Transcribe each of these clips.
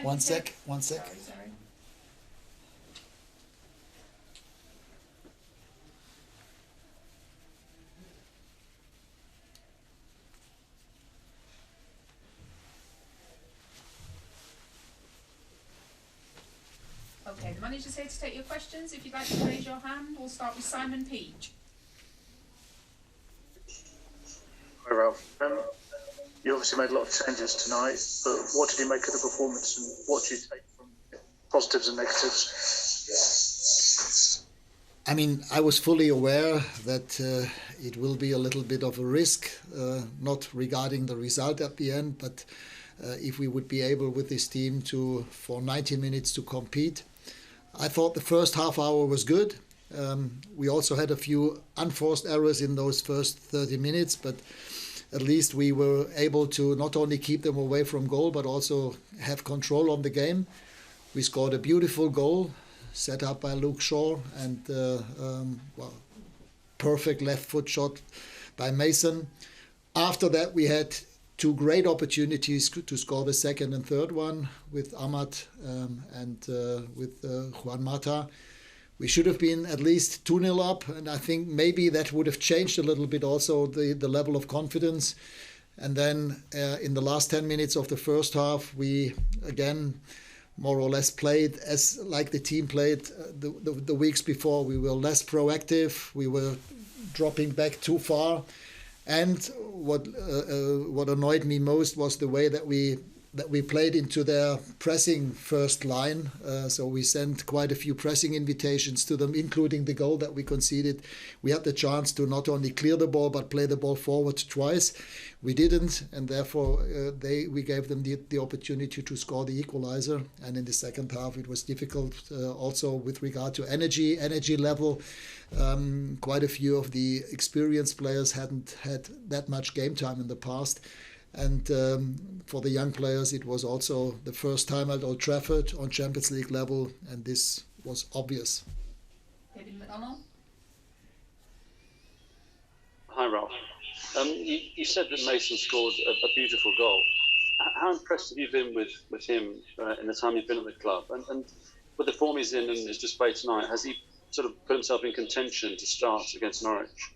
One sec. Sorry. Okay, the manager's here to take your questions. If you'd like to raise your hand, we'll start with Simon Peach. Hi, Ralph. You obviously made a lot of changes tonight, but what did you make of the performance and what do you take from positives and negatives? I mean, I was fully aware that it will be a little bit of a risk, not regarding the result at the end, but if we would be able with this team for 90 minutes to compete. I thought the first half hour was good. We also had a few unforced errors in those first 30 minutes, but at least we were able to not only keep them away from goal, but also have control on the game. We scored a beautiful goal, set up by Luke Shaw, and perfect left foot shot by Mason. After that, we had two great opportunities to score the second and third one with Ahmad and with Juan Mata. We should have been at least 2-0 up, and I think maybe that would have changed a little bit also the level of confidence. And then in the last 10 minutes of the first half, we again more or less played as like the team played the weeks before. We were less proactive. We were dropping back too far. And what annoyed me most was the way that we played into their pressing first line. So we sent quite a few pressing invitations to them, including the goal that we conceded. We had the chance to not only clear the ball, but play the ball forward twice. We didn't, and therefore we gave them the opportunity to score the equalizer. And in the second half, it was difficult also with regard to energy level. Quite a few of the experienced players hadn't had that much game time in the past. And for the young players, it was also the first time at Old Trafford on Champions League level, and this was obvious. David McDonald. Hi, Ralph. You said that Mason scored a beautiful goal. How impressed have you been with him in the time you've been at the club? And with the form he's in and his display tonight, has he sort of put himself in contention to start against Norwich?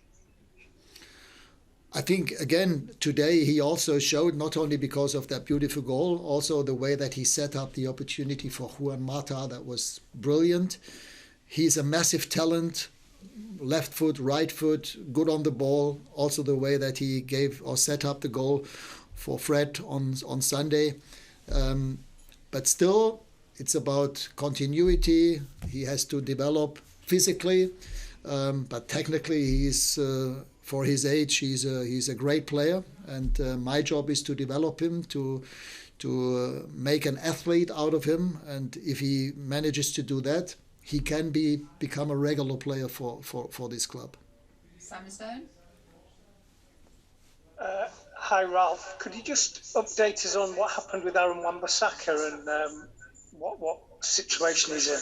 I think, again, today he also showed, not only because of that beautiful goal, also the way that he set up the opportunity for Juan Mata, that was brilliant. He's a massive talent, left foot, right foot, good on the ball. Also the way that he gave or set up the goal for Fred on Sunday. But still, it's about continuity. He has to develop physically, but technically he's... For his age, he's a great player, and my job is to develop him, to make an athlete out of him. And if he manages to do that, he can become a regular player for this club. Simon Stone. Hi, Ralph. Could you just update us on what happened with Aaron Wan-Bissaka and what situation he's in?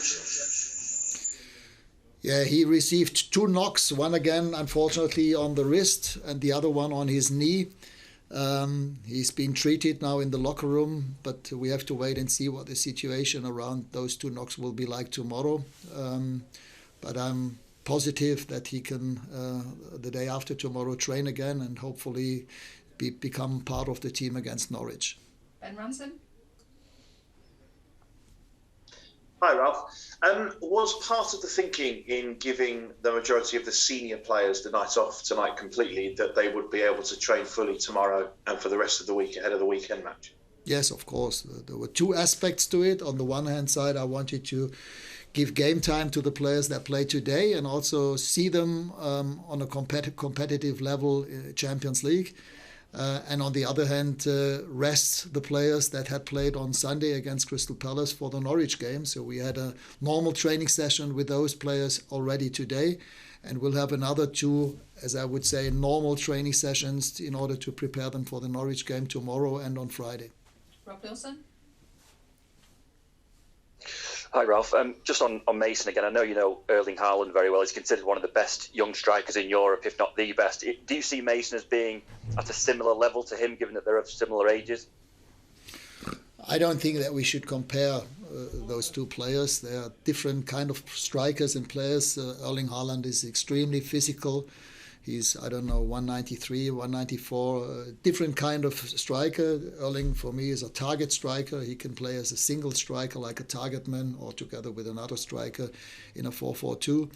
Yeah, he received 2 knocks, one again, unfortunately, on the wrist and the other one on his knee. He's been treated now in the locker room, but we have to wait and see what the situation around those 2 knocks will be like tomorrow. But I'm positive that he can, the day after tomorrow, train again and hopefully become part of the team against Norwich. Ben Ransom. Hi, Ralph. Was part of the thinking in giving the majority of the senior players the night off tonight completely that they would be able to train fully tomorrow and for the rest of the week ahead of the weekend match? Yes, of course. There were 2 aspects to it. On the one hand side, I wanted to give game time to the players that play today and also see them on a competitive level in Champions League. And on the other hand, rest the players that had played on Sunday against Crystal Palace for the Norwich game. So we had a normal training session with those players already today. And we'll have another 2, as I would say, normal training sessions in order to prepare them for the Norwich game tomorrow and on Friday. Rob Wilson. Hi, Ralph. Just on Mason again, I know you know Erling Haaland very well. He's considered one of the best young strikers in Europe, if not the best. Do you see Mason as being at a similar level to him, given that they're of similar ages? I don't think that we should compare those two players. They are different kind of strikers and players. Erling Haaland is extremely physical. He's, I don't know, 193, 194, different kind of striker. Erling, for me, is a target striker. He can play as a single striker, like a target man, or together with another striker in a 4-4-2.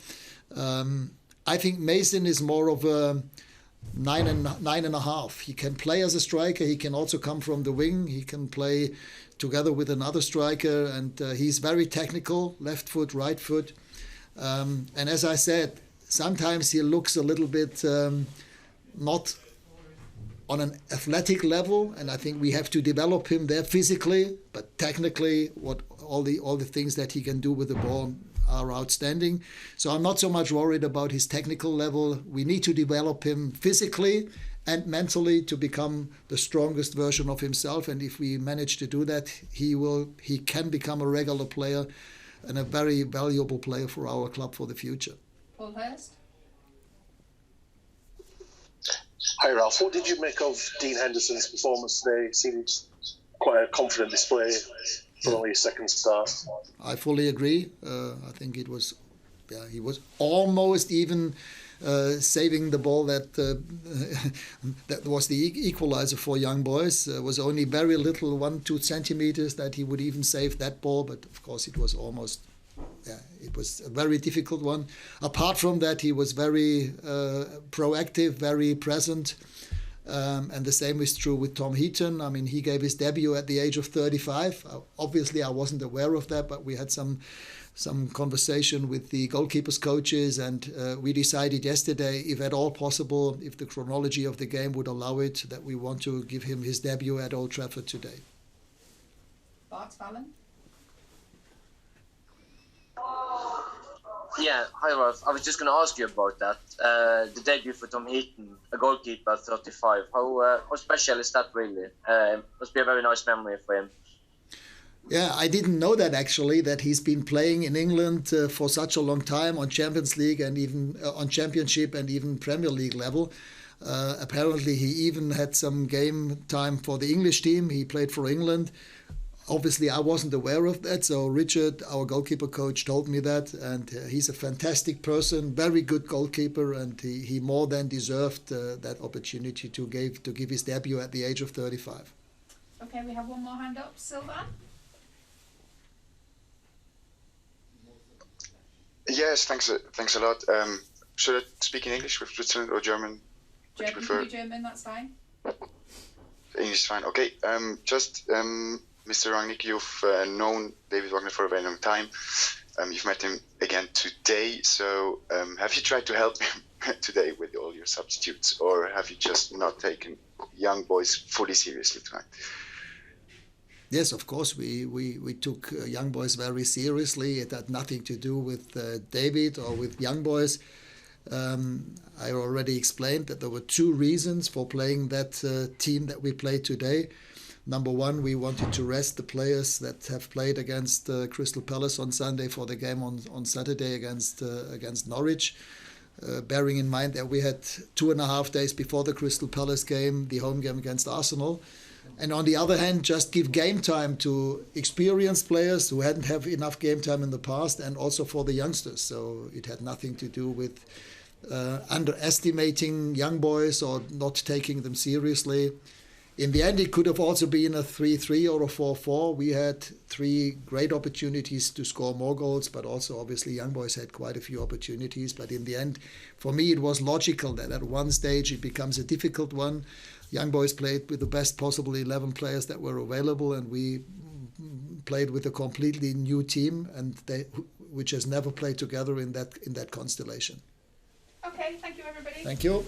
I think Mason is more of a 9.5. He can play as a striker. He can also come from the wing. He can play together with another striker, and he's very technical, left foot, right foot. And as I said, sometimes he looks a little bit not on an athletic level, and I think we have to develop him there physically, but technically, what all the things that he can do with the ball are outstanding. So I'm not so much worried about his technical level. We need to develop him physically and mentally to become the strongest version of himself. And if we manage to do that, he can become a regular player and a very valuable player for our club for the future. Paul Hurst. Hi Ralph, what did you make of Dean Henderson's performance today? It seemed quite a confident display for only his second start. I fully agree. I think he was almost even saving the ball that that was the equalizer for young boys. Was only very little, 1-2 centimeters that he would even save that ball, but of course it was almost. It was a very difficult one. Apart from that, he was very proactive, very present. And the same is true with Tom Heaton. I mean, he gave his debut at the age of 35. Obviously, I wasn't aware of that, but we had some conversation with the goalkeepers coaches, and we decided yesterday, if at all possible, if the chronology of the game would allow it, that we want to give him his debut at Old Trafford today. Bart Fallon. Yeah, hi Ralph. I was just going to ask you about that. The debut for Tom Heaton, a goalkeeper at 35. How special is that really? Must be a very nice memory for him. Yeah, I didn't know that actually, that he's been playing in England for such a long time on Champions League and even on Championship and even Premier League level. Apparently he even had some game time for the English team. He played for England. Obviously, I wasn't aware of that, so Richard, our goalkeeper coach, told me that, and he's a fantastic person, very good goalkeeper, and he more than deserved that opportunity to give his debut at the age of 35. Okay, we have one more hand up. Sylvan? Yes, thanks a lot. Should I speak in English with Switzerland or German? German, you can do German, that's fine. English is fine. Okay, Mr. Rangnick, you've known David Wagner for a very long time. You've met him again today. So have you tried to help him today with all your substitutes, or have you just not taken young boys fully seriously tonight? Yes, of course, we took young boys very seriously. It had nothing to do with David or with young boys. I already explained that there were two reasons for playing that team that we played today. Number one, we wanted to rest the players that have played against Crystal Palace on Sunday for the game on Saturday against Norwich. Bearing in mind that we had 2.5 days before the Crystal Palace game, the home game against Arsenal. And on the other hand, just give game time to experienced players who hadn't have enough game time in the past, and also for the youngsters. So it had nothing to do with underestimating young boys or not taking them seriously. In the end, it could have also been a 3-3 or a 4-4. We had 3 great opportunities to score more goals, but also obviously young boys had quite a few opportunities. But in the end, for me, it was logical that at one stage it becomes a difficult one. Young boys played with the best possible 11 players that were available, and we played with a completely new team, and which has never played together in that constellation. Okay, thank you everybody. Thank you.